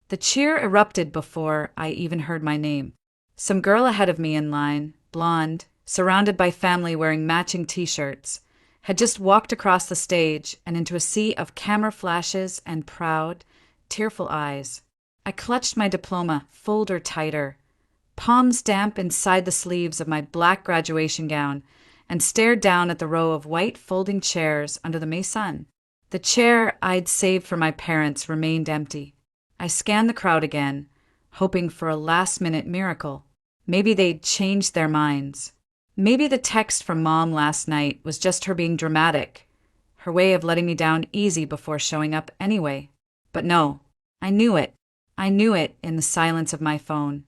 The cheer erupted before I even heard my name. Some girl ahead of me in line, blonde, surrounded by family wearing matching t-shirts, had just walked across the stage and into a sea of camera flashes and proud, tearful eyes. I clutched my diploma folder tighter, palms damp inside the sleeves of my black graduation gown, and stared down at the row of white folding chairs under the May sun. The chair I'd saved for my parents remained empty. I scanned the crowd again, hoping for a last-minute miracle. Maybe they'd changed their minds. Maybe the text from Mom last night was just her being dramatic, her way of letting me down easy before showing up anyway. But no, I knew it. I knew it in the silence of my phone,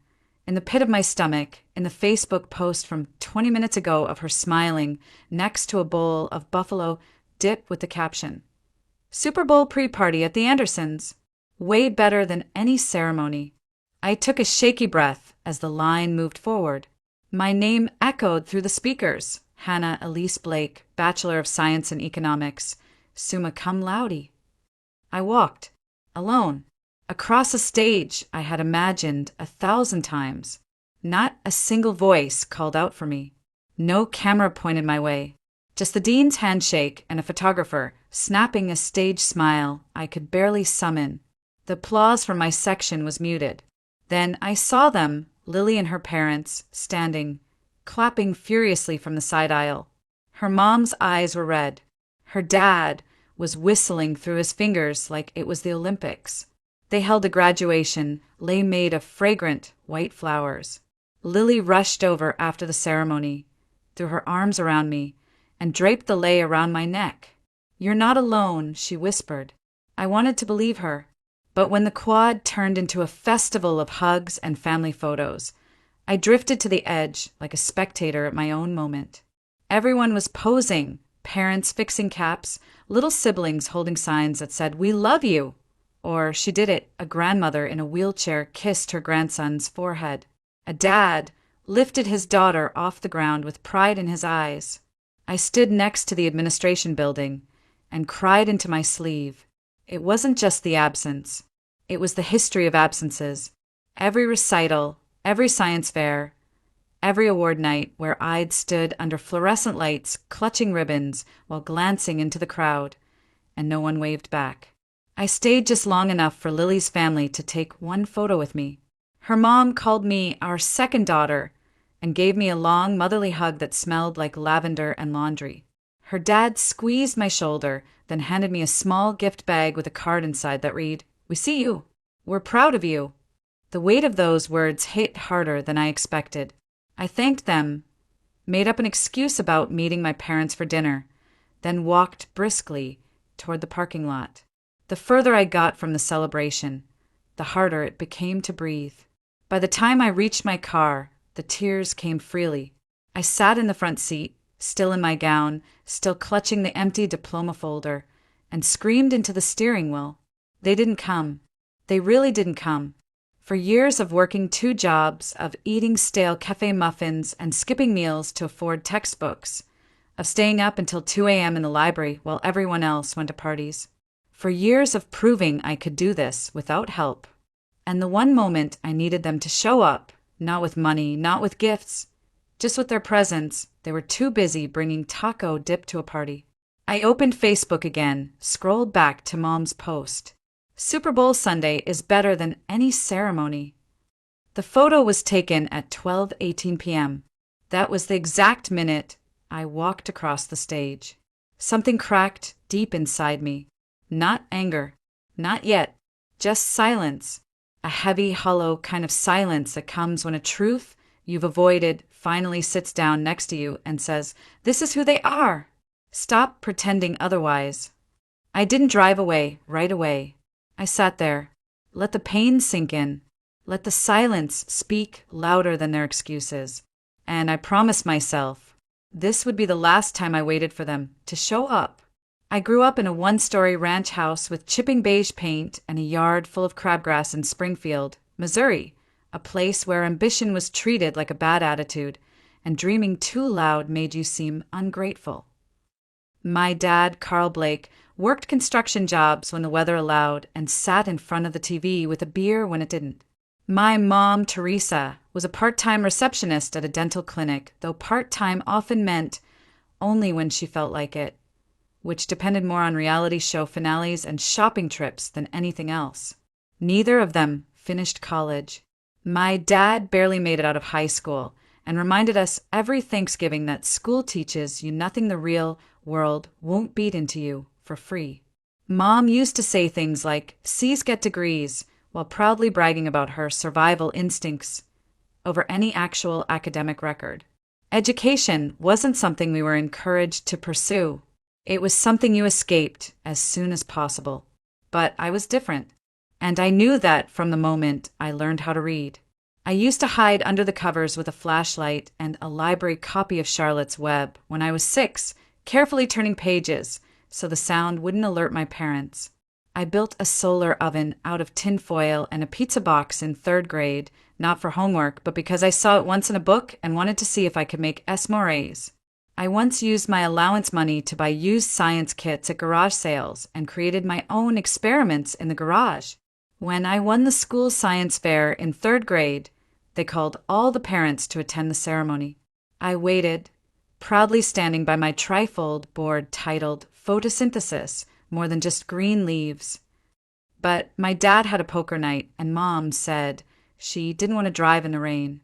in the pit of my stomach, in the Facebook post from 20 minutes ago of her smiling next to a bowl of buffalo dip with the caption, "Super Bowl pre-party at the Andersons. Way better than any ceremony." I took a shaky breath as the line moved forward. My name echoed through the speakers. Hannah Elise Blake, Bachelor of Science in Economics, summa cum laude. I walked, alone, across a stage I had imagined 1,000 times. Not a single voice called out for me. No camera pointed my way. Just the dean's handshake and a photographer snapping a stage smile I could barely summon. The applause from my section was muted. Then I saw them, Lily and her parents, standing, clapping furiously from the side aisle. Her mom's eyes were red. Her dad was whistling through his fingers like it was the Olympics. They held a graduation lei made of fragrant white flowers. Lily rushed over after the ceremony, threw her arms around me, and draped the lei around my neck. "You're not alone," she whispered. I wanted to believe her. But when the quad turned into a festival of hugs and family photos, I drifted to the edge like a spectator at my own moment. Everyone was posing, parents fixing caps, little siblings holding signs that said, "We love you." Or, she did it, a grandmother in a wheelchair kissed her grandson's forehead. A dad lifted his daughter off the ground with pride in his eyes. I stood next to the administration building and cried into my sleeve. It wasn't just the absence. It was the history of absences. Every recital, every science fair, every award night where I'd stood under fluorescent lights, clutching ribbons while glancing into the crowd, and no one waved back. I stayed just long enough for Lily's family to take one photo with me. Her mom called me our second daughter and gave me a long motherly hug that smelled like lavender and laundry. Her dad squeezed my shoulder, then handed me a small gift bag with a card inside that read, "We see you. We're proud of you." The weight of those words hit harder than I expected. I thanked them, made up an excuse about meeting my parents for dinner, then walked briskly toward the parking lot. The further I got from the celebration, the harder it became to breathe. By the time I reached my car, the tears came freely. I sat in the front seat, still in my gown, still clutching the empty diploma folder, and screamed into the steering wheel. They didn't come. They really didn't come. For years of working 2 jobs, of eating stale cafe muffins and skipping meals to afford textbooks, of staying up until 2 a.m. in the library while everyone else went to parties. For years of proving I could do this without help. And the one moment I needed them to show up, not with money, not with gifts, just with their presence, they were too busy bringing taco dip to a party. I opened Facebook again, scrolled back to Mom's post. Super Bowl Sunday is better than any ceremony. The photo was taken at 12:18 p.m. That was the exact minute I walked across the stage. Something cracked deep inside me. Not anger. Not yet. Just silence. A heavy, hollow kind of silence that comes when a truth you've avoided finally sits down next to you and says, "This is who they are. Stop pretending otherwise." I didn't drive away right away. I sat there. Let the pain sink in. Let the silence speak louder than their excuses. And I promised myself this would be the last time I waited for them to show up. I grew up in a 1-story ranch house with chipping beige paint and a yard full of crabgrass in Springfield, Missouri, a place where ambition was treated like a bad attitude and dreaming too loud made you seem ungrateful. My dad, Carl Blake, worked construction jobs when the weather allowed, and sat in front of the TV with a beer when it didn't. My mom, Teresa, was a part-time receptionist at a dental clinic, though part-time often meant only when she felt like it, which depended more on reality show finales and shopping trips than anything else. Neither of them finished college. My dad barely made it out of high school and reminded us every Thanksgiving that school teaches you nothing the real world won't beat into you for free. Mom used to say things like, C's get degrees, while proudly bragging about her survival instincts over any actual academic record. Education wasn't something we were encouraged to pursue. It was something you escaped as soon as possible. But I was different, and I knew that from the moment I learned how to read. I used to hide under the covers with a flashlight and a library copy of Charlotte's Web when I was 6, carefully turning pages so the sound wouldn't alert my parents. I built a solar oven out of tin foil and a pizza box in 3rd grade, not for homework, but because I saw it once in a book and wanted to see if I could make s'mores. I once used my allowance money to buy used science kits at garage sales and created my own experiments in the garage. When I won the school science fair in 3rd grade, they called all the parents to attend the ceremony. I waited, proudly standing by my trifold board titled Photosynthesis, more than just green leaves. But my dad had a poker night, and Mom said she didn't want to drive in the rain.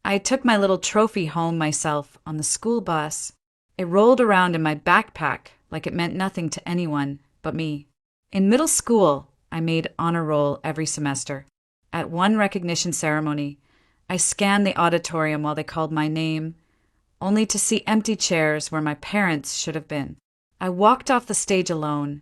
I took my little trophy home myself on the school bus. It rolled around in my backpack like it meant nothing to anyone but me. In middle school, I made honor roll every semester. At one recognition ceremony, I scanned the auditorium while they called my name, only to see empty chairs where my parents should have been. I walked off the stage alone,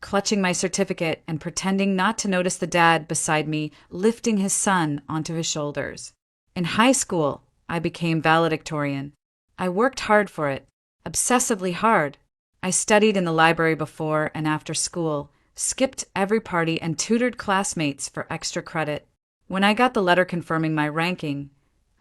clutching my certificate and pretending not to notice the dad beside me lifting his son onto his shoulders. In high school, I became valedictorian. I worked hard for it, obsessively hard. I studied in the library before and after school, skipped every party, and tutored classmates for extra credit. When I got the letter confirming my ranking,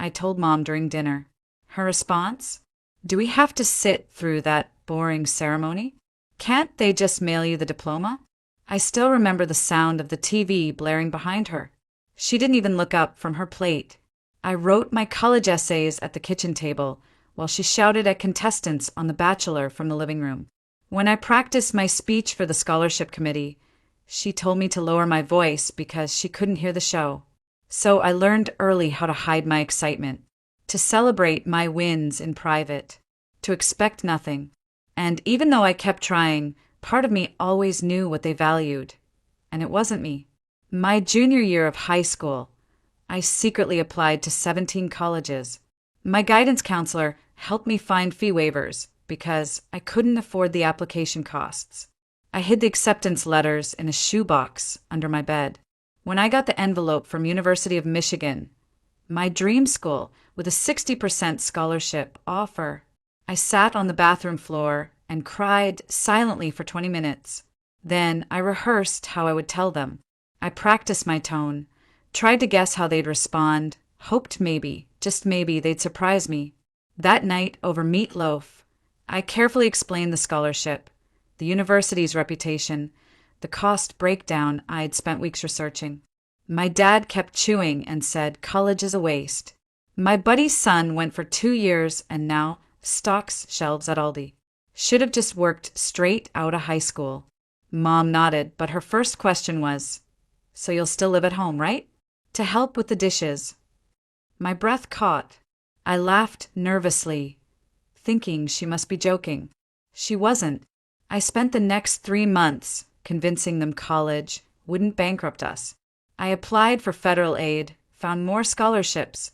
I told Mom during dinner. Her response? Do we have to sit through that boring ceremony? Can't they just mail you the diploma? I still remember the sound of the TV blaring behind her. She didn't even look up from her plate. I wrote my college essays at the kitchen table while she shouted at contestants on The Bachelor from the living room. When I practiced my speech for the scholarship committee, she told me to lower my voice because she couldn't hear the show. So I learned early how to hide my excitement, to celebrate my wins in private, to expect nothing. And even though I kept trying, part of me always knew what they valued, and it wasn't me. My junior year of high school, I secretly applied to 17 colleges. My guidance counselor helped me find fee waivers because I couldn't afford the application costs. I hid the acceptance letters in a shoebox under my bed. When I got the envelope from University of Michigan, my dream school with a 60% scholarship offer, I sat on the bathroom floor and cried silently for 20 minutes. Then I rehearsed how I would tell them. I practiced my tone, tried to guess how they'd respond, hoped maybe, just maybe, they'd surprise me. That night, over meatloaf, I carefully explained the scholarship, the university's reputation, the cost breakdown I'd spent weeks researching. My dad kept chewing and said college is a waste. My buddy's son went for 2 years and now stocks shelves at Aldi. Should have just worked straight out of high school. Mom nodded, but her first question was, so you'll still live at home, right? To help with the dishes. My breath caught. I laughed nervously, thinking she must be joking. She wasn't. I spent the next 3 months convincing them college wouldn't bankrupt us. I applied for federal aid, found more scholarships,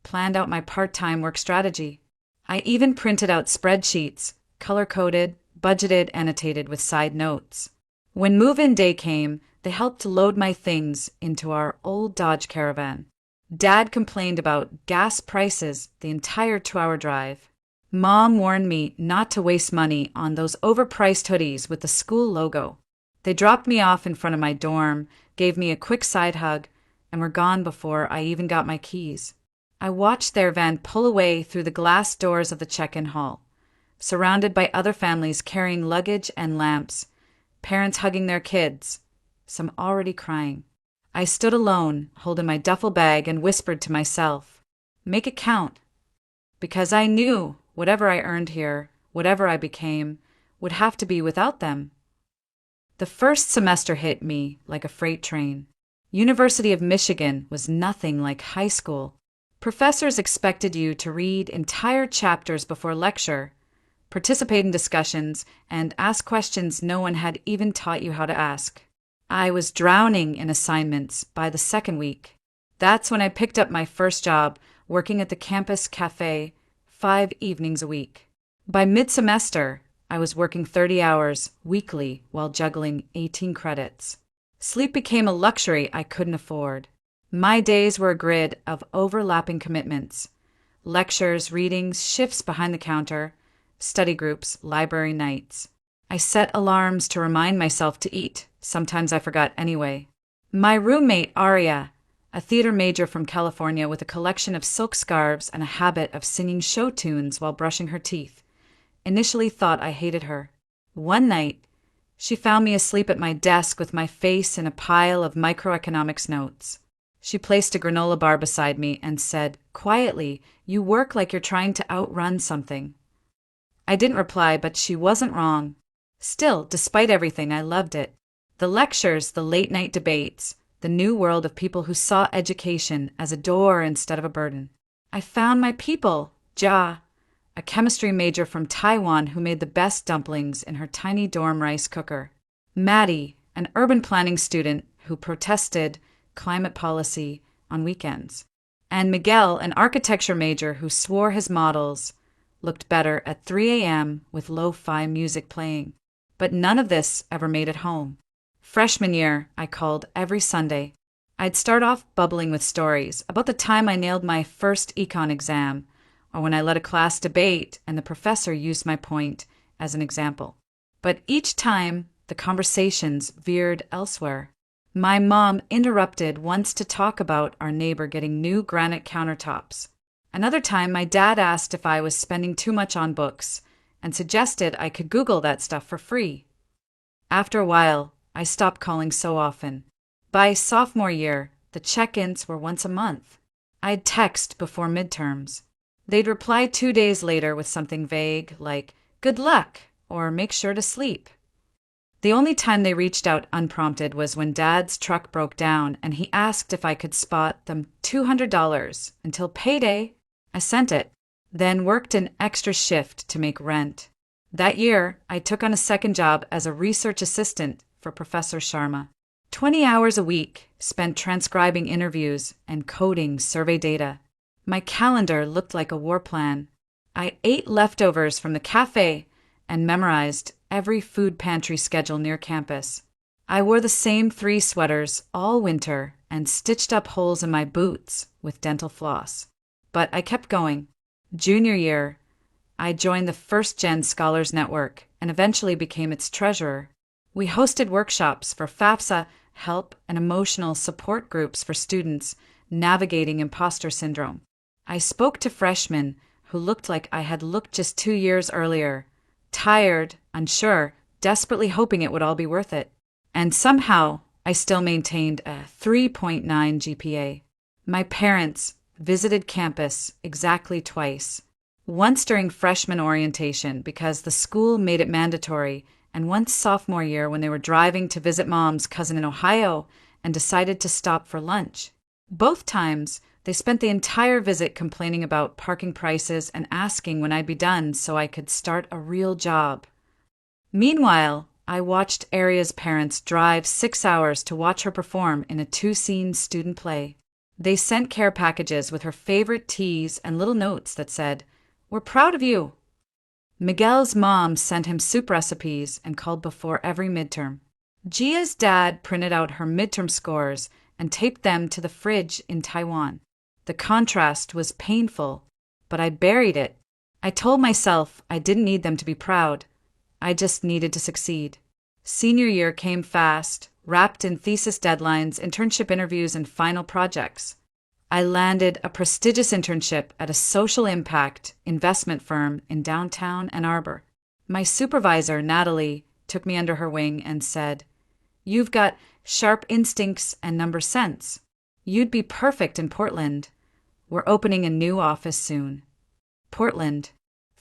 planned out my part-time work strategy. I even printed out spreadsheets, color-coded, budgeted, annotated with side notes. When move-in day came, they helped to load my things into our old Dodge Caravan. Dad complained about gas prices the entire 2-hour drive. Mom warned me not to waste money on those overpriced hoodies with the school logo. They dropped me off in front of my dorm, gave me a quick side hug, and were gone before I even got my keys. I watched their van pull away through the glass doors of the check-in hall, surrounded by other families carrying luggage and lamps, parents hugging their kids, some already crying. I stood alone, holding my duffel bag, and whispered to myself, "Make it count." Because I knew whatever I earned here, whatever I became, would have to be without them. The first semester hit me like a freight train. University of Michigan was nothing like high school. Professors expected you to read entire chapters before lecture, participate in discussions, and ask questions no one had even taught you how to ask. I was drowning in assignments by the second week. That's when I picked up my first job, working at the campus cafe 5 evenings a week. By mid-semester, I was working 30 hours weekly while juggling 18 credits. Sleep became a luxury I couldn't afford. My days were a grid of overlapping commitments: lectures, readings, shifts behind the counter, study groups, library nights. I set alarms to remind myself to eat. Sometimes I forgot anyway. My roommate, Aria, a theater major from California with a collection of silk scarves and a habit of singing show tunes while brushing her teeth, initially thought I hated her. One night, she found me asleep at my desk with my face in a pile of microeconomics notes. She placed a granola bar beside me and said, quietly, "You work like you're trying to outrun something." I didn't reply, but she wasn't wrong. Still, despite everything, I loved it. The lectures, the late-night debates, the new world of people who saw education as a door instead of a burden. I found my people, Ja, a chemistry major from Taiwan who made the best dumplings in her tiny dorm rice cooker. Maddie, an urban planning student who protested climate policy on weekends. And Miguel, an architecture major who swore his models looked better at 3 a.m. with lo-fi music playing. But none of this ever made it home. Freshman year, I called every Sunday. I'd start off bubbling with stories about the time I nailed my first econ exam, or when I led a class debate and the professor used my point as an example. But each time, the conversations veered elsewhere. My mom interrupted once to talk about our neighbor getting new granite countertops. Another time, my dad asked if I was spending too much on books and suggested I could Google that stuff for free. After a while, I stopped calling so often. By sophomore year, the check-ins were once a month. I'd text before midterms. They'd reply 2 days later with something vague like, "Good luck," or "Make sure to sleep." The only time they reached out unprompted was when Dad's truck broke down and he asked if I could spot them $200 until payday. I sent it, then worked an extra shift to make rent. That year, I took on a second job as a research assistant for Professor Sharma. 20 hours a week spent transcribing interviews and coding survey data. My calendar looked like a war plan. I ate leftovers from the cafe and memorized every food pantry schedule near campus. I wore the same 3 sweaters all winter and stitched up holes in my boots with dental floss. But I kept going. Junior year, I joined the First Gen Scholars Network and eventually became its treasurer. We hosted workshops for FAFSA help and emotional support groups for students navigating imposter syndrome. I spoke to freshmen who looked like I had looked just 2 years earlier, tired, unsure, desperately hoping it would all be worth it. And somehow, I still maintained a 3.9 GPA. My parents visited campus exactly twice. Once during freshman orientation because the school made it mandatory, and once sophomore year when they were driving to visit Mom's cousin in Ohio and decided to stop for lunch. Both times, they spent the entire visit complaining about parking prices and asking when I'd be done so I could start a real job. Meanwhile, I watched Aria's parents drive 6 hours to watch her perform in a 2-scene student play. They sent care packages with her favorite teas and little notes that said, "We're proud of you." Miguel's mom sent him soup recipes and called before every midterm. Gia's dad printed out her midterm scores and taped them to the fridge in Taiwan. The contrast was painful, but I buried it. I told myself I didn't need them to be proud. I just needed to succeed. Senior year came fast, wrapped in thesis deadlines, internship interviews, and final projects. I landed a prestigious internship at a social impact investment firm in downtown Ann Arbor. My supervisor, Natalie, took me under her wing and said, "You've got sharp instincts and number sense. You'd be perfect in Portland. We're opening a new office soon." Portland.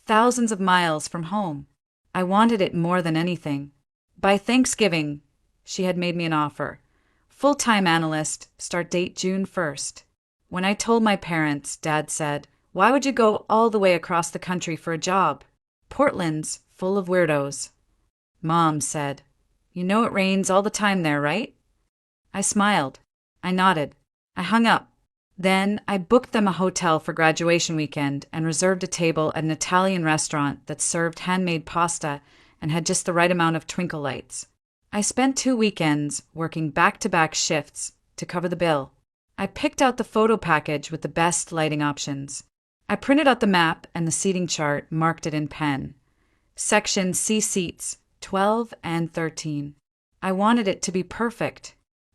Thousands of miles from home. I wanted it more than anything. By Thanksgiving, she had made me an offer. Full-time analyst, start date June 1st. When I told my parents, Dad said, "Why would you go all the way across the country for a job? Portland's full of weirdos." Mom said, "You know it rains all the time there, right?" I smiled. I nodded. I hung up. Then I booked them a hotel for graduation weekend and reserved a table at an Italian restaurant that served handmade pasta and had just the right amount of twinkle lights. I spent 2 weekends working back-to-back shifts to cover the bill. I picked out the photo package with the best lighting options. I printed out the map and the seating chart, marked it in pen. Section C seats, 12 and 13. I wanted it to be perfect.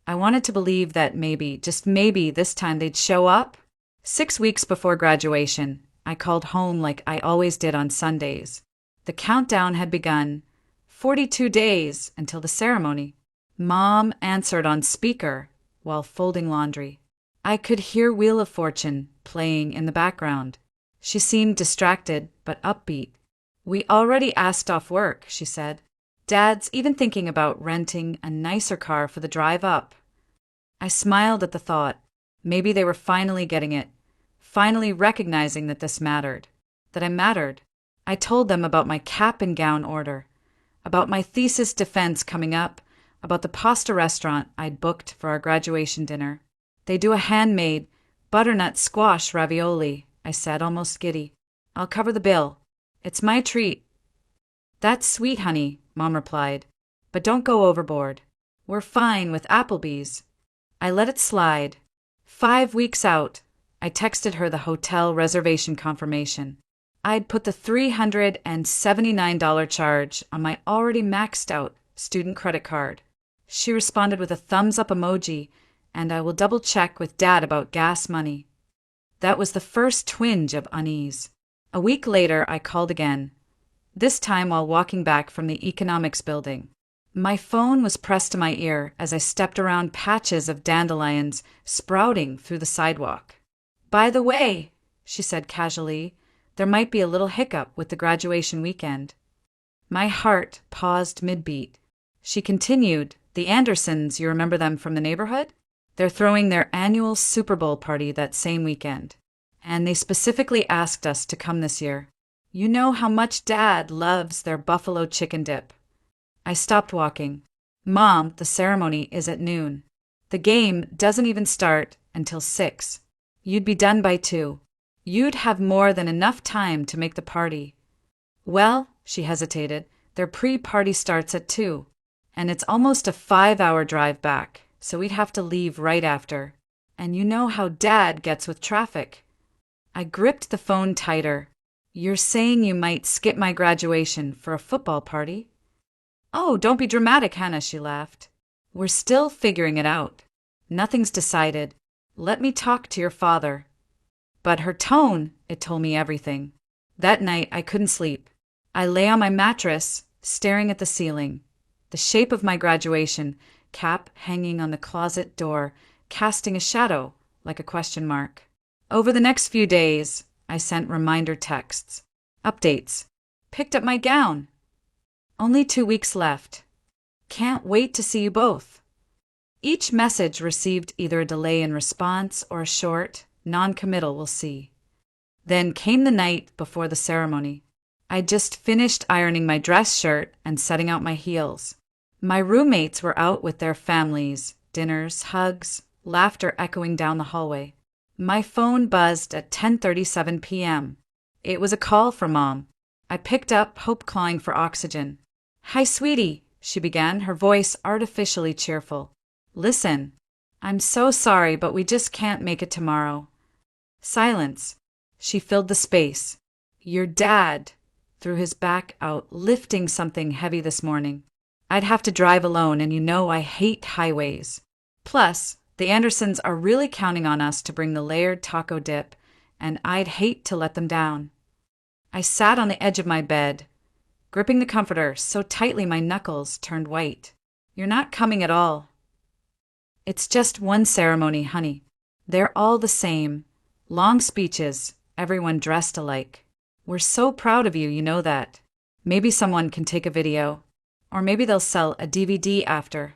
I wanted to believe that maybe, just maybe, this time they'd show up. 6 weeks before graduation, I called home like I always did on Sundays. The countdown had begun. 42 days until the ceremony. Mom answered on speaker while folding laundry. I could hear Wheel of Fortune playing in the background. She seemed distracted but upbeat. "We already asked off work," she said. "Dad's even thinking about renting a nicer car for the drive up." I smiled at the thought. Maybe they were finally getting it, finally recognizing that this mattered, that I mattered. I told them about my cap and gown order, about my thesis defense coming up, about the pasta restaurant I'd booked for our graduation dinner. "They do a handmade butternut squash ravioli," I said, almost giddy. "I'll cover the bill. It's my treat." "That's sweet, honey," Mom replied, "but don't go overboard. We're fine with Applebee's." I let it slide. 5 weeks out, I texted her the hotel reservation confirmation. I'd put the $379 charge on my already maxed out student credit card. She responded with a thumbs up emoji, and "I will double check with Dad about gas money." That was the first twinge of unease. A week later, I called again, this time while walking back from the economics building. My phone was pressed to my ear as I stepped around patches of dandelions sprouting through the sidewalk. "By the way," she said casually, "there might be a little hiccup with the graduation weekend." My heart paused mid-beat. She continued, "The Andersons, you remember them from the neighborhood? They're throwing their annual Super Bowl party that same weekend. And they specifically asked us to come this year. You know how much Dad loves their buffalo chicken dip." I stopped walking. "Mom, the ceremony is at noon. The game doesn't even start until 6. You'd be done by 2. You'd have more than enough time to make the party." "Well," she hesitated, "their pre-party starts at 2, and it's almost a 5-hour drive back, so we'd have to leave right after. And you know how Dad gets with traffic." I gripped the phone tighter. "You're saying you might skip my graduation for a football party?" "Oh, don't be dramatic, Hannah," she laughed. "We're still figuring it out. Nothing's decided. Let me talk to your father." But her tone, it told me everything. That night, I couldn't sleep. I lay on my mattress, staring at the ceiling. The shape of my graduation cap hanging on the closet door, casting a shadow like a question mark. Over the next few days, I sent reminder texts. Updates. "Picked up my gown. Only 2 weeks left. Can't wait to see you both." Each message received either a delay in response or a short, non-committal "we'll see." Then came the night before the ceremony. I'd just finished ironing my dress shirt and setting out my heels. My roommates were out with their families, dinners, hugs, laughter echoing down the hallway. My phone buzzed at 10:37 p.m. It was a call from Mom. I picked up, hope clawing for oxygen. "Hi, sweetie," she began, her voice artificially cheerful. "Listen, I'm so sorry, but we just can't make it tomorrow." Silence. She filled the space. "Your dad threw his back out lifting something heavy this morning. I'd have to drive alone, and you know I hate highways. Plus, the Andersons are really counting on us to bring the layered taco dip, and I'd hate to let them down." I sat on the edge of my bed. gripping the comforter so tightly my knuckles turned white. "You're not coming at all." "It's just one ceremony, honey. They're all the same. Long speeches, everyone dressed alike. We're so proud of you, you know that. Maybe someone can take a video. Or maybe they'll sell a DVD after."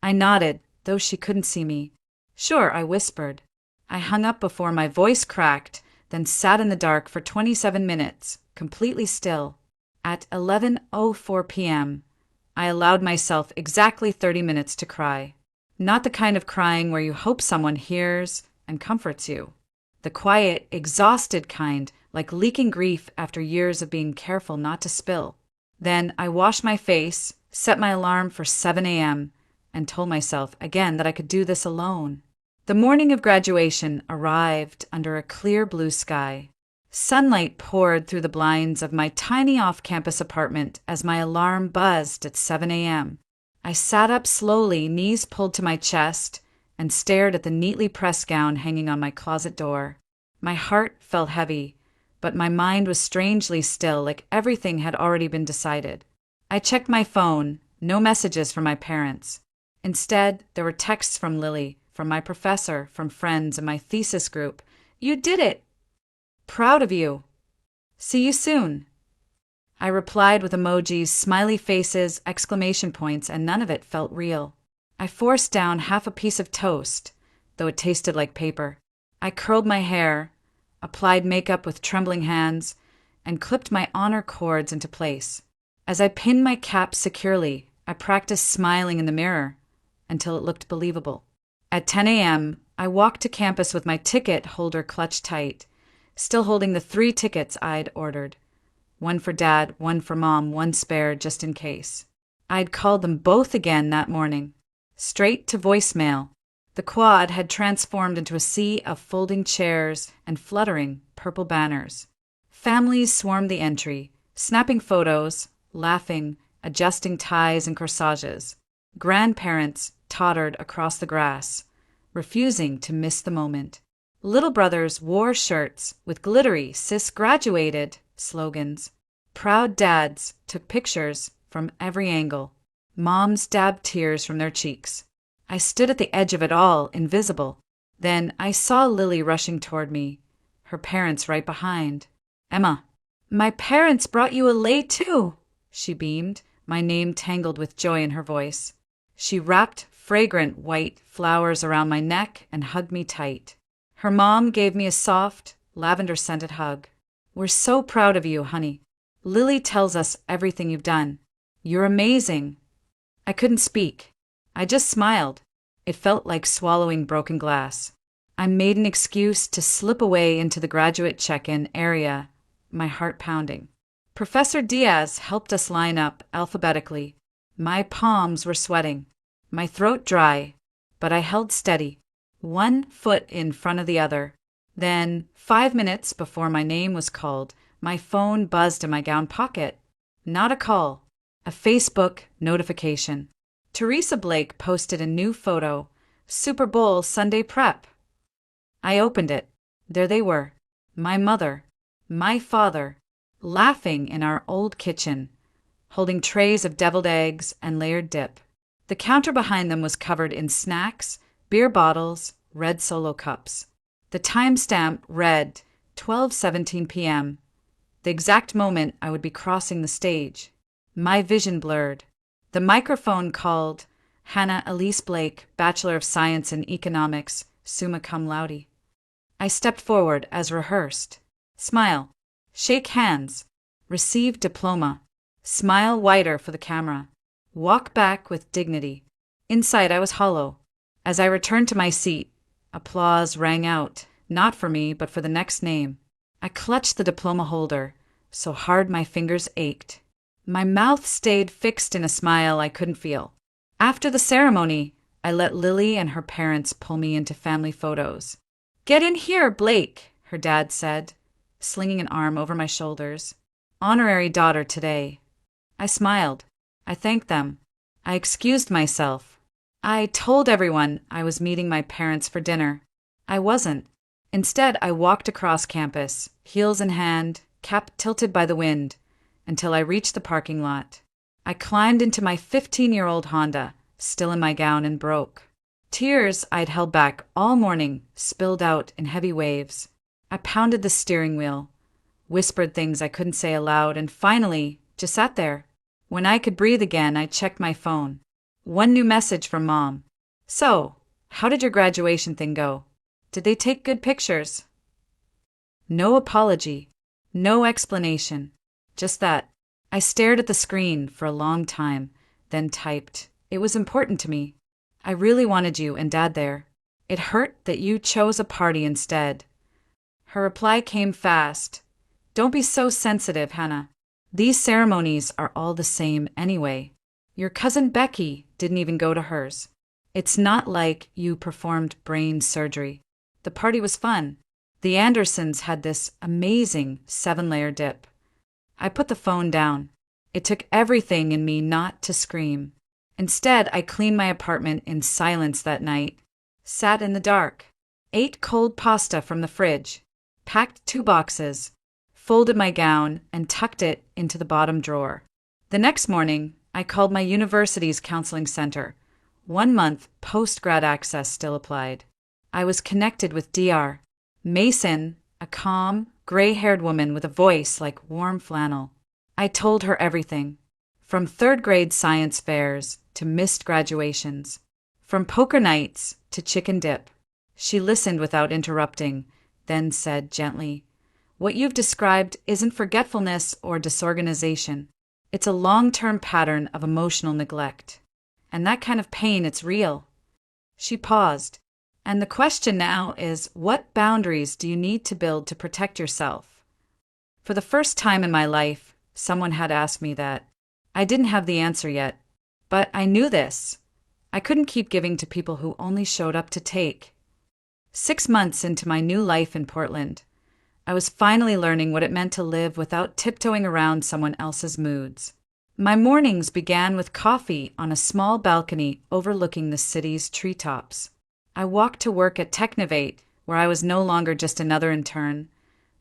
I nodded, though she couldn't see me. "Sure," I whispered. I hung up before my voice cracked, then sat in the dark for 27 minutes, completely still. At 11:04 p.m., I allowed myself exactly 30 minutes to cry. Not the kind of crying where you hope someone hears and comforts you. The quiet, exhausted kind, like leaking grief after years of being careful not to spill. Then I washed my face, set my alarm for 7 a.m., and told myself again that I could do this alone. The morning of graduation arrived under a clear blue sky. Sunlight poured through the blinds of my tiny off-campus apartment as my alarm buzzed at 7 a.m. I sat up slowly, knees pulled to my chest, and stared at the neatly pressed gown hanging on my closet door. My heart felt heavy, but my mind was strangely still, like everything had already been decided. I checked my phone, no messages from my parents. Instead, there were texts from Lily, from my professor, from friends in my thesis group. "You did it! Proud of you! See you soon!" I replied with emojis, smiley faces, exclamation points, and none of it felt real. I forced down half a piece of toast, though it tasted like paper. I curled my hair, applied makeup with trembling hands, and clipped my honor cords into place. As I pinned my cap securely, I practiced smiling in the mirror until it looked believable. At 10 a.m., I walked to campus with my ticket holder clutched tight, still holding the 3 tickets I'd ordered. One for Dad, one for Mom, one spare just in case. I'd called them both again that morning. Straight to voicemail. The quad had transformed into a sea of folding chairs and fluttering purple banners. Families swarmed the entry, snapping photos, laughing, adjusting ties and corsages. Grandparents tottered across the grass, refusing to miss the moment. Little brothers wore shirts with glittery "Sis graduated" slogans. Proud dads took pictures from every angle. Moms dabbed tears from their cheeks. I stood at the edge of it all, invisible. Then I saw Lily rushing toward me, her parents right behind. "Emma, my parents brought you a lei too," she beamed, my name tangled with joy in her voice. She wrapped fragrant white flowers around my neck and hugged me tight. Her mom gave me a soft, lavender-scented hug. "We're so proud of you, honey. Lily tells us everything you've done. You're amazing." I couldn't speak. I just smiled. It felt like swallowing broken glass. I made an excuse to slip away into the graduate check-in area, my heart pounding. Professor Diaz helped us line up alphabetically. My palms were sweating, my throat dry, but I held steady, one foot in front of the other. Then, 5 minutes before my name was called, my phone buzzed in my gown pocket. Not a call, a Facebook notification. Teresa Blake posted a new photo, Super Bowl Sunday prep. I opened it. There they were, my mother, my father, laughing in our old kitchen, holding trays of deviled eggs and layered dip. The counter behind them was covered in snacks, beer bottles, red Solo cups. The timestamp read 12:17 p.m., the exact moment I would be crossing the stage. My vision blurred. The microphone called Hannah Elise Blake, Bachelor of Science in Economics, summa cum laude. I stepped forward as rehearsed. Smile. Shake hands. Receive diploma. Smile wider for the camera. Walk back with dignity. Inside I was hollow. As I returned to my seat, applause rang out, not for me, but for the next name. I clutched the diploma holder, so hard my fingers ached. My mouth stayed fixed in a smile I couldn't feel. After the ceremony, I let Lily and her parents pull me into family photos. "Get in here, Blake," her dad said, slinging an arm over my shoulders. "Honorary daughter today." I smiled. I thanked them. I excused myself. I told everyone I was meeting my parents for dinner. I wasn't. Instead, I walked across campus, heels in hand, cap tilted by the wind, until I reached the parking lot. I climbed into my 15-year-old Honda, still in my gown and broke. Tears I'd held back all morning spilled out in heavy waves. I pounded the steering wheel, whispered things I couldn't say aloud, and finally just sat there. When I could breathe again, I checked my phone. One new message from Mom. "So, how did your graduation thing go? Did they take good pictures?" No apology, no explanation, just that. I stared at the screen for a long time, then typed, "It was important to me. I really wanted you and Dad there. It hurt that you chose a party instead." Her reply came fast. "Don't be so sensitive, Hannah. These ceremonies are all the same anyway. Your cousin Becky didn't even go to hers. It's not like you performed brain surgery. The party was fun. The Andersons had this amazing 7-layer dip." I put the phone down. It took everything in me not to scream. Instead, I cleaned my apartment in silence that night, sat in the dark, ate cold pasta from the fridge, packed 2 boxes, folded my gown, and tucked it into the bottom drawer. The next morning, I called my university's counseling center. 1 month post-grad access still applied. I was connected with Dr. Mason, a calm, gray-haired woman with a voice like warm flannel. I told her everything, from third-grade science fairs to missed graduations, from poker nights to chicken dip. She listened without interrupting, then said gently, "What you've described isn't forgetfulness or disorganization. It's a long-term pattern of emotional neglect. And that kind of pain, it's real." She paused. "And the question now is, what boundaries do you need to build to protect yourself?" For the first time in my life, someone had asked me that. I didn't have the answer yet, but I knew this. I couldn't keep giving to people who only showed up to take. 6 months into my new life in Portland, I was finally learning what it meant to live without tiptoeing around someone else's moods. My mornings began with coffee on a small balcony overlooking the city's treetops. I walked to work at Technovate, where I was no longer just another intern,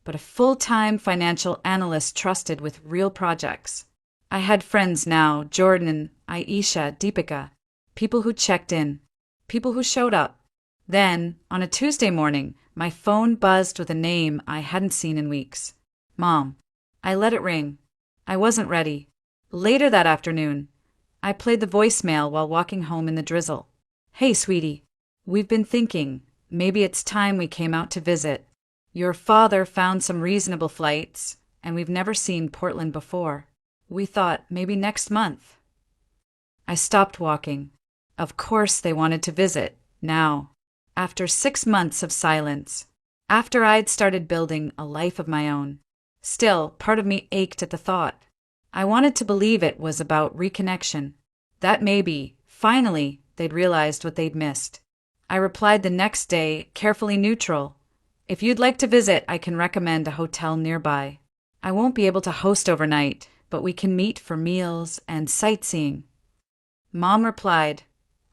but a full-time financial analyst trusted with real projects. I had friends now, Jordan, Aisha, Deepika, people who checked in, people who showed up. Then, on a Tuesday morning, my phone buzzed with a name I hadn't seen in weeks. Mom. I let it ring. I wasn't ready. Later that afternoon, I played the voicemail while walking home in the drizzle. "Hey, sweetie. We've been thinking, maybe it's time we came out to visit. Your father found some reasonable flights, and we've never seen Portland before. We thought maybe next month." I stopped walking. Of course they wanted to visit, now. After 6 months of silence. After I'd started building a life of my own. Still, part of me ached at the thought. I wanted to believe it was about reconnection. That maybe, finally, they'd realized what they'd missed. I replied the next day, carefully neutral. "If you'd like to visit, I can recommend a hotel nearby. I won't be able to host overnight, but we can meet for meals and sightseeing." Mom replied,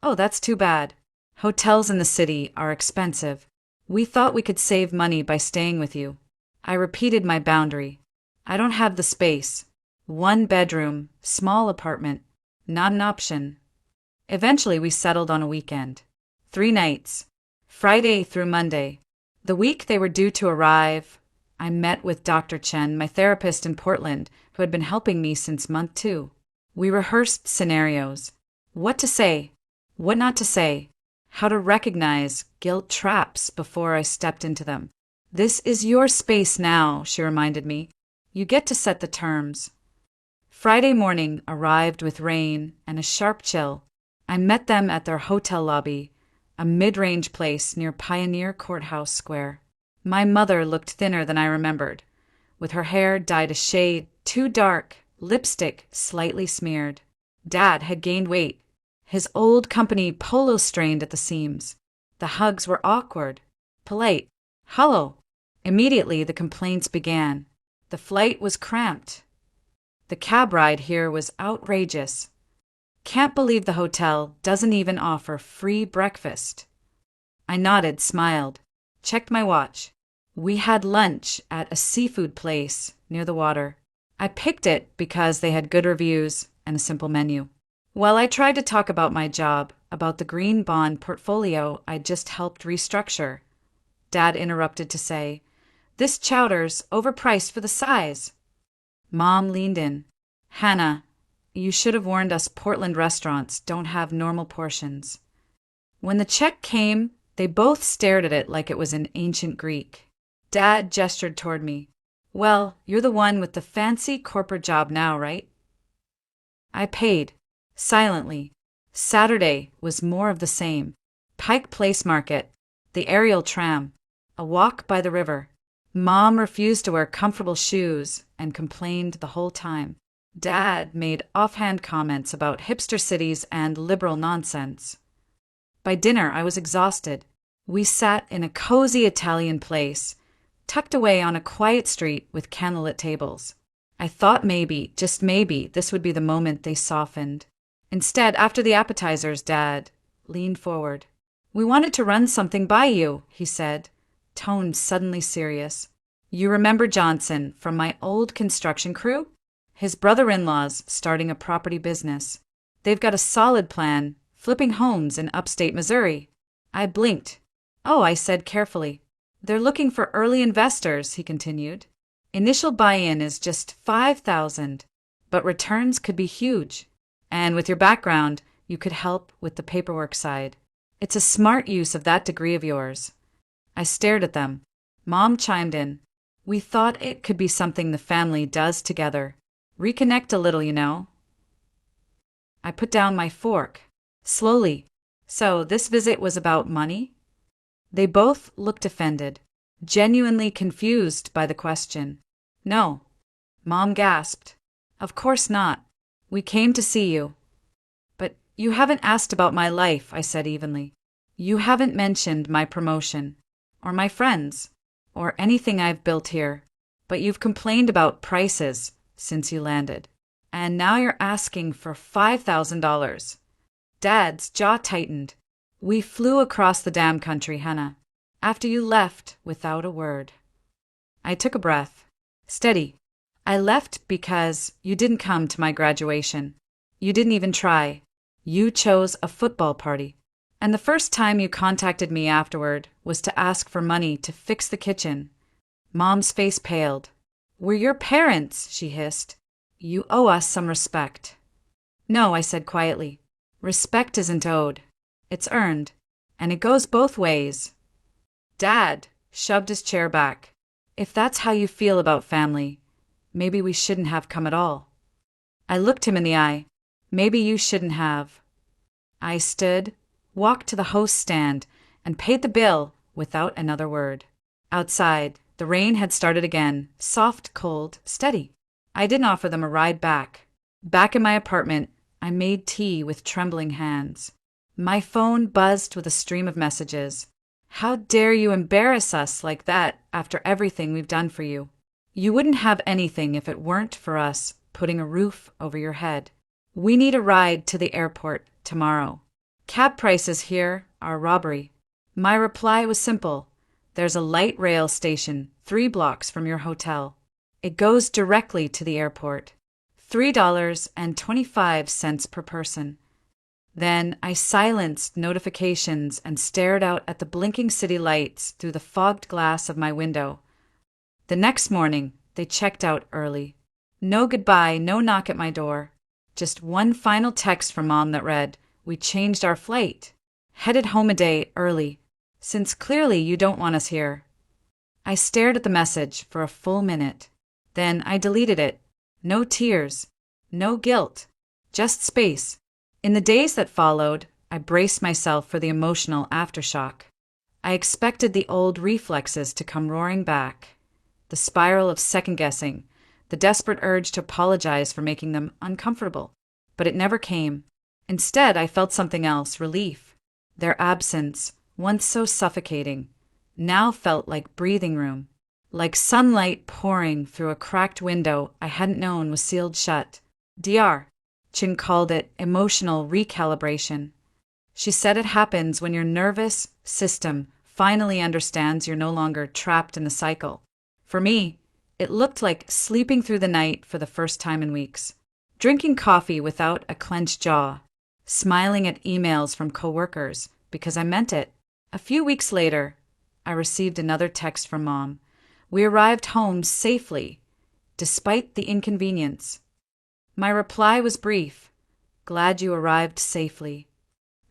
"Oh, that's too bad. Hotels in the city are expensive. We thought we could save money by staying with you." I repeated my boundary. "I don't have the space. 1 bedroom, small apartment. Not an option." Eventually, we settled on a weekend. 3 nights. Friday through Monday. The week they were due to arrive, I met with Dr. Chen, my therapist in Portland, who had been helping me since month 2. We rehearsed scenarios. What to say, what not to say, how to recognize guilt traps before I stepped into them. "This is your space now," she reminded me. "You get to set the terms." Friday morning arrived with rain and a sharp chill. I met them at their hotel lobby, a mid-range place near Pioneer Courthouse Square. My mother looked thinner than I remembered, with her hair dyed a shade too dark, lipstick slightly smeared. Dad had gained weight, his old company polo strained at the seams. The hugs were awkward, polite, hollow. Immediately the complaints began. The flight was cramped. The cab ride here was outrageous. Can't believe the hotel doesn't even offer free breakfast. I nodded, smiled, checked my watch. We had lunch at a seafood place near the water. I picked it because they had good reviews and a simple menu. Well, I tried to talk about my job, about the green bond portfolio I'd just helped restructure. Dad interrupted to say, "This chowder's overpriced for the size." Mom leaned in. "Hannah, you should have warned us Portland restaurants don't have normal portions." When the check came, they both stared at it like it was in ancient Greek. Dad gestured toward me. "Well, you're the one with the fancy corporate job now, right?" I paid. Silently. Saturday was more of the same. Pike Place Market, the aerial tram, a walk by the river. Mom refused to wear comfortable shoes and complained the whole time. Dad made offhand comments about hipster cities and liberal nonsense. By dinner, I was exhausted. We sat in a cozy Italian place, tucked away on a quiet street with candlelit tables. I thought maybe, just maybe, this would be the moment they softened. Instead, after the appetizers, Dad leaned forward. "We wanted to run something by you," he said, tone suddenly serious. "You remember Johnson from my old construction crew? His brother-in-law's starting a property business. They've got a solid plan, flipping homes in upstate Missouri." I blinked. "Oh," I said carefully. "They're looking for early investors," he continued. "Initial buy-in is just $5,000, but returns could be huge. And with your background, you could help with the paperwork side. It's a smart use of that degree of yours." I stared at them. Mom chimed in. "We thought it could be something the family does together. Reconnect a little, you know." I put down my fork. Slowly. "So this visit was about money?" They both looked offended, genuinely confused by the question. "No." Mom gasped. "Of course not. We came to see you." "But you haven't asked about my life," I said evenly. "You haven't mentioned my promotion, or my friends, or anything I've built here. But you've complained about prices since you landed. And now you're asking for $5,000. Dad's jaw tightened. "We flew across the damn country, Hannah, after you left without a word." I took a breath. "Steady. I left because you didn't come to my graduation. You didn't even try. You chose a football party. And the first time you contacted me afterward was to ask for money to fix the kitchen." Mom's face paled. "We're your parents," she hissed. "You owe us some respect." "No," I said quietly. "Respect isn't owed. It's earned. And it goes both ways." Dad shoved his chair back. "If that's how you feel about family, maybe we shouldn't have come at all." I looked him in the eye. "Maybe you shouldn't have." I stood, walked to the host stand, and paid the bill without another word. Outside, the rain had started again, soft, cold, steady. I didn't offer them a ride back. Back in my apartment, I made tea with trembling hands. My phone buzzed with a stream of messages. "How dare you embarrass us like that after everything we've done for you? You wouldn't have anything if it weren't for us putting a roof over your head. We need a ride to the airport tomorrow. Cab prices here are robbery." My reply was simple. "There's a light rail station 3 blocks from your hotel. It goes directly to the airport. $3.25 per person." Then I silenced notifications and stared out at the blinking city lights through the fogged glass of my window. The next morning, they checked out early. No goodbye, no knock at my door. Just one final text from Mom that read, "We changed our flight. Headed home a day early, since clearly you don't want us here." I stared at the message for a full minute. Then I deleted it. No tears, no guilt, just space. In the days that followed, I braced myself for the emotional aftershock. I expected the old reflexes to come roaring back. The spiral of second-guessing, the desperate urge to apologize for making them uncomfortable. But it never came. Instead, I felt something else, relief. Their absence, once so suffocating, now felt like breathing room, like sunlight pouring through a cracked window I hadn't known was sealed shut. DR. Chin called it emotional recalibration. She said it happens when your nervous system finally understands you're no longer trapped in the cycle. For me, It looked like sleeping through the night for the first time in weeks, drinking coffee without a clenched jaw, smiling at emails from coworkers because I meant it. A few weeks later, I received another text from Mom. We arrived home safely, despite the inconvenience. My reply was brief. Glad you arrived safely.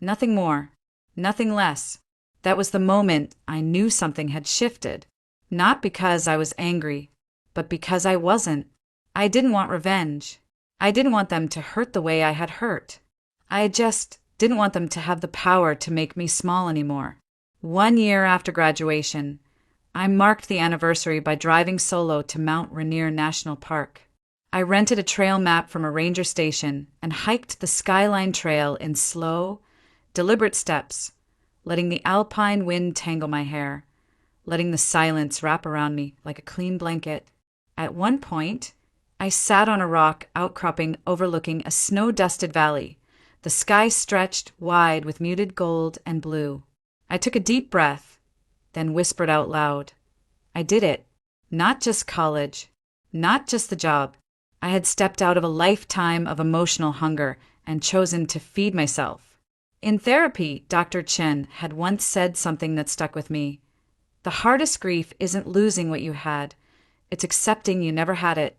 Nothing more, nothing less. That was the moment I knew something had shifted. Not because I was angry, but because I wasn't. I didn't want revenge. I didn't want them to hurt the way I had hurt. I just didn't want them to have the power to make me small anymore. 1 year after graduation, I marked the anniversary by driving solo to Mount Rainier National Park. I rented a trail map from a ranger station and hiked the Skyline Trail in slow, deliberate steps, letting the alpine wind tangle my hair, letting the silence wrap around me like a clean blanket. At one point, I sat on a rock outcropping overlooking a snow-dusted valley. The sky stretched wide with muted gold and blue. I took a deep breath, then whispered out loud. I did it. Not just college, not just the job. I had stepped out of a lifetime of emotional hunger and chosen to feed myself. In therapy, Dr. Chen had once said something that stuck with me. The hardest grief isn't losing what you had, it's accepting you never had it.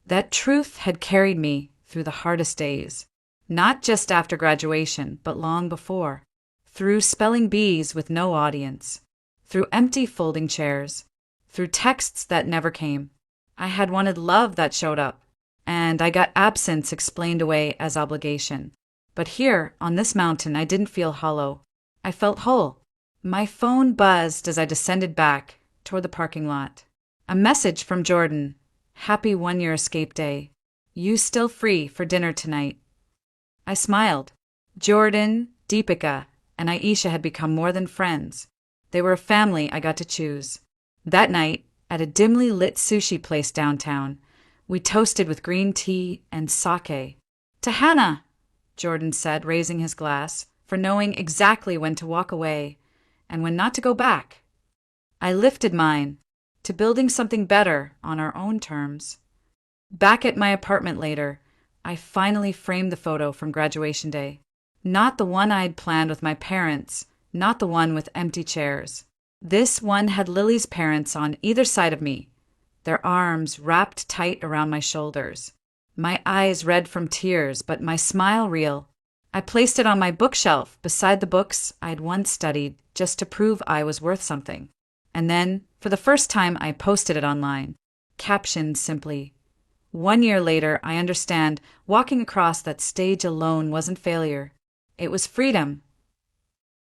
That truth had carried me through the hardest days, not just after graduation, but long before. Through spelling bees with no audience, through empty folding chairs, through texts that never came. I had wanted love that showed up, and I got absence explained away as obligation. But here, on this mountain, I didn't feel hollow. I felt whole. My phone buzzed as I descended back toward the parking lot. A message from Jordan. Happy 1-year escape day. You still free for dinner tonight. I smiled. Jordan, Deepika, and Aisha had become more than friends. They were a family I got to choose. That night, at a dimly lit sushi place downtown, we toasted with green tea and sake. To Hannah, Jordan said, raising his glass, for knowing exactly when to walk away and when not to go back. I lifted mine, to building something better on our own terms. Back at my apartment later, I finally framed the photo from graduation day. Not the one I'd planned with my parents, not the one with empty chairs. This one had Lily's parents on either side of me, their arms wrapped tight around my shoulders. My eyes red from tears, but my smile real. I placed it on my bookshelf beside the books I'd once studied just to prove I was worth something. And then, for the first time, I posted it online, captioned simply. 1 year later, I understand walking across that stage alone wasn't failure. It was freedom.